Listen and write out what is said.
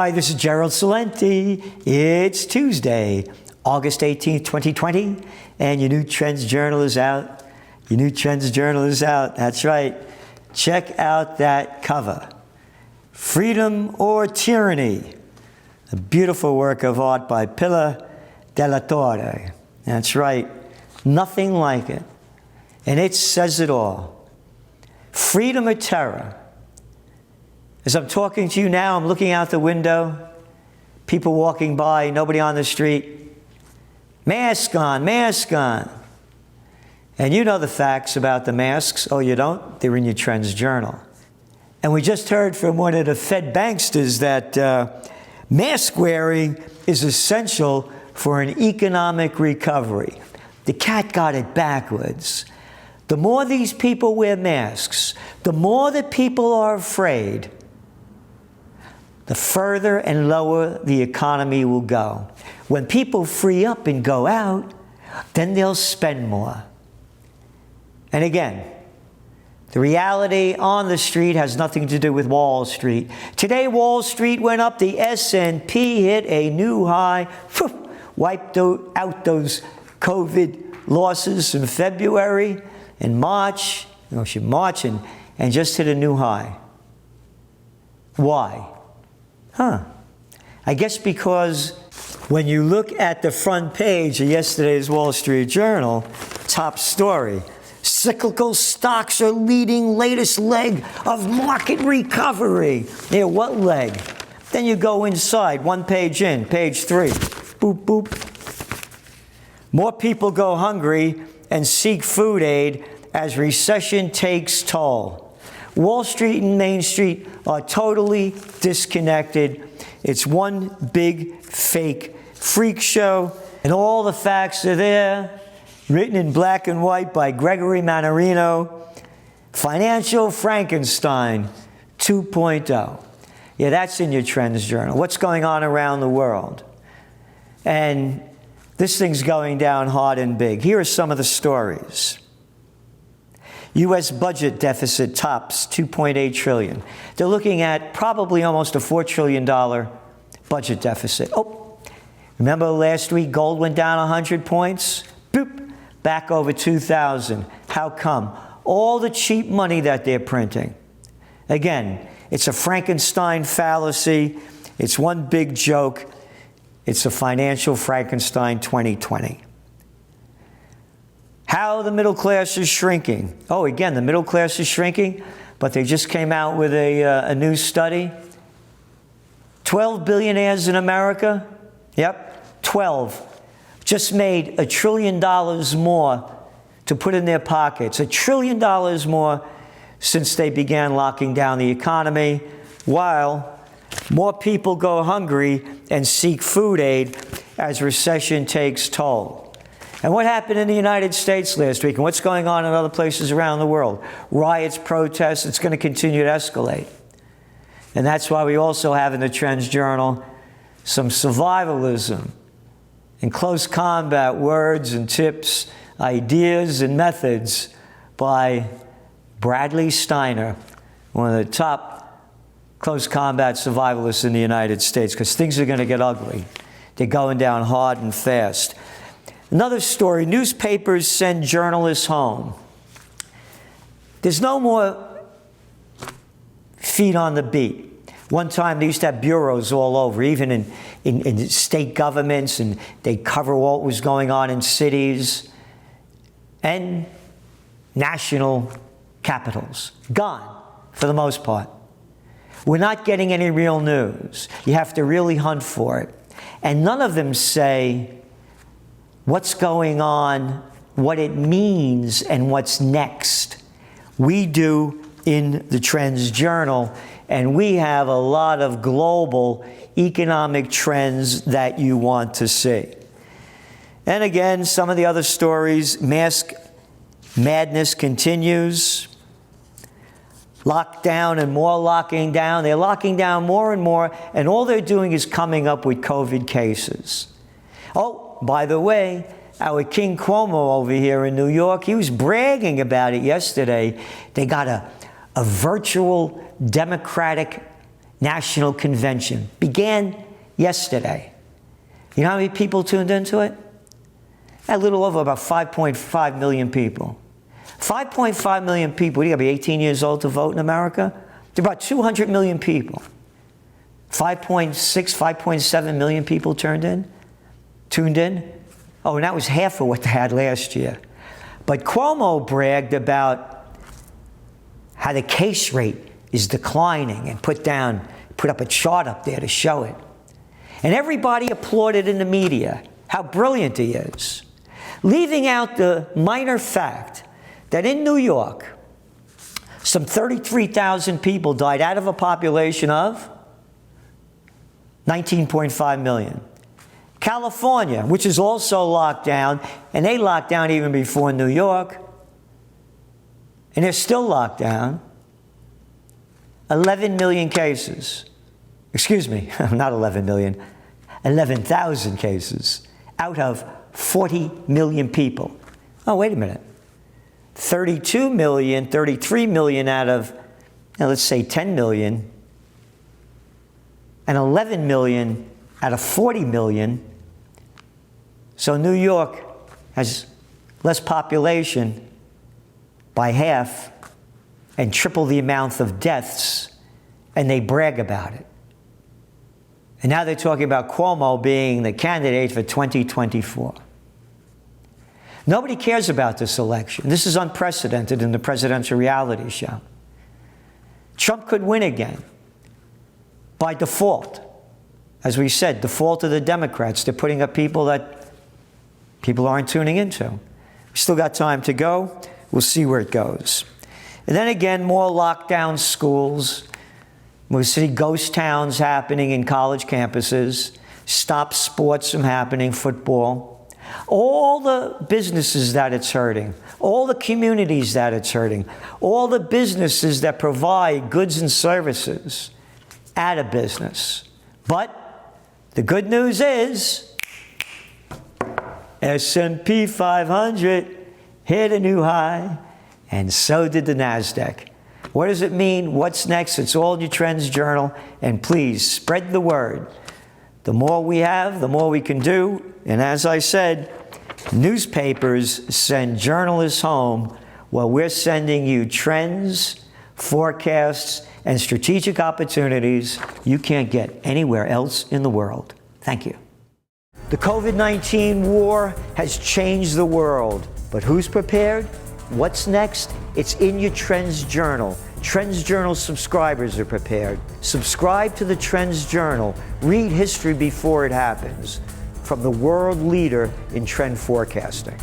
Hi, this is Gerald Salenti. It's Tuesday, August 18th, 2020, and your new Trends Journal is out. Your new Trends Journal is out. That's right. Check out that cover. Freedom or Tyranny? A beautiful work of art by Pilar della Torre. That's right. Nothing like it. And it says it all. Freedom or terror? As I'm talking to you now, I'm looking out the window, people walking by, nobody on the street. Mask on, mask on. And you know the facts about the masks. Oh, you don't? They're in your Trends Journal. And we just heard from one of the Fed banksters that mask wearing is essential for an economic recovery. The cat got it backwards. The more these people wear masks, the more that people are afraid, the further and lower the economy will go. When people free up and go out, then they'll spend more. And again, the reality on the street has nothing to do with Wall Street. Today, Wall Street went up. The S&P hit a new high, wiped out those COVID losses in February and March, and just hit a new high. Why? I guess because when you look at the front page of yesterday's Wall Street Journal, top story, cyclical stocks are leading latest leg of market recovery. Yeah, what leg? Then you go inside, one page in, page 3. Boop, boop. More people go hungry and seek food aid as recession takes toll. Wall Street and Main Street are totally disconnected. It's one big fake freak show, and all the facts are there, written in black and white by Gregory Mannarino. Financial Frankenstein 2.0. Yeah, that's in your Trends Journal. What's going on around the world? And this thing's going down hard and big. Here are some of the stories. U.S. budget deficit tops $2.8 trillion. They're looking at probably almost a $4 trillion budget deficit. Oh, remember last week gold went down 100 points? Boop, back over 2,000. How come? All the cheap money that they're printing. Again, it's a Frankenstein fallacy. It's one big joke. It's a financial Frankenstein 2020. How the middle class is shrinking. Oh, again, the middle class is shrinking, but they just came out with a new study. 12 billionaires in America, yep, 12, just made $1 trillion more to put in their pockets. $1 trillion more since they began locking down the economy, while more people go hungry and seek food aid as recession takes toll. And what happened in the United States last week, and what's going on in other places around the world? Riots, protests, it's going to continue to escalate. And that's why we also have in the Trends Journal some survivalism and close combat words and tips, ideas and methods by Bradley Steiner, one of the top close combat survivalists in the United States, because things are going to get ugly. They're going down hard and fast. Another story, newspapers send journalists home. There's no more feet on the beat. One time they used to have bureaus all over, even in state governments, and they'd cover what was going on in cities and national capitals. Gone, for the most part. We're not getting any real news. You have to really hunt for it. And none of them say what's going on, what it means, and what's next. We do in the Trends Journal, and we have a lot of global economic trends that you want to see. And again, some of the other stories, mask madness continues. Lockdown and more locking down. They're locking down more and more, and all they're doing is coming up with COVID cases. Oh, by the way, our King Cuomo over here in New York, he was bragging about it yesterday. They got a virtual Democratic National Convention. Began yesterday. You know how many people tuned into it? A little over about 5.5 million people. 5.5 million people. You got to be 18 years old to vote in America? There are about 200 million people. 5.6, 5.7 million people tuned in. Oh, and that was half of what they had last year. But Cuomo bragged about how the case rate is declining and put up a chart up there to show it. And everybody applauded in the media how brilliant he is, leaving out the minor fact that in New York, some 33,000 people died out of a population of 19.5 million. California, which is also locked down, and they locked down even before New York, and they're still locked down, 11 million cases. Excuse me, not 11 million, 11,000 cases out of 40 million people. Oh, wait a minute. 32 million, 33 million out of, let's say 10 million, and 11 million out of 40 million. So New York has less population by half and triple the amount of deaths, and they brag about it. And now they're talking about Cuomo being the candidate for 2024. Nobody cares about this election. This is unprecedented in the presidential reality show. Trump could win again by default. As we said, default of the Democrats. They're putting up people that people aren't tuning into. We still got time to go. We'll see where it goes. And then again, more lockdown schools. We see ghost towns happening in college campuses. Stop sports from happening, football. All the businesses that it's hurting. All the communities that it's hurting. All the businesses that provide goods and services out of business. But the good news is S&P 500 hit a new high, and so did the NASDAQ. What does it mean? What's next? It's all in your Trends Journal. And please, spread the word. The more we have, the more we can do. And as I said, newspapers send journalists home while we're sending you trends, forecasts, and strategic opportunities you can't get anywhere else in the world. Thank you. The COVID-19 war has changed the world, but who's prepared? What's next? It's in your Trends Journal. Trends Journal subscribers are prepared. Subscribe to the Trends Journal. Read history before it happens. From the world leader in trend forecasting.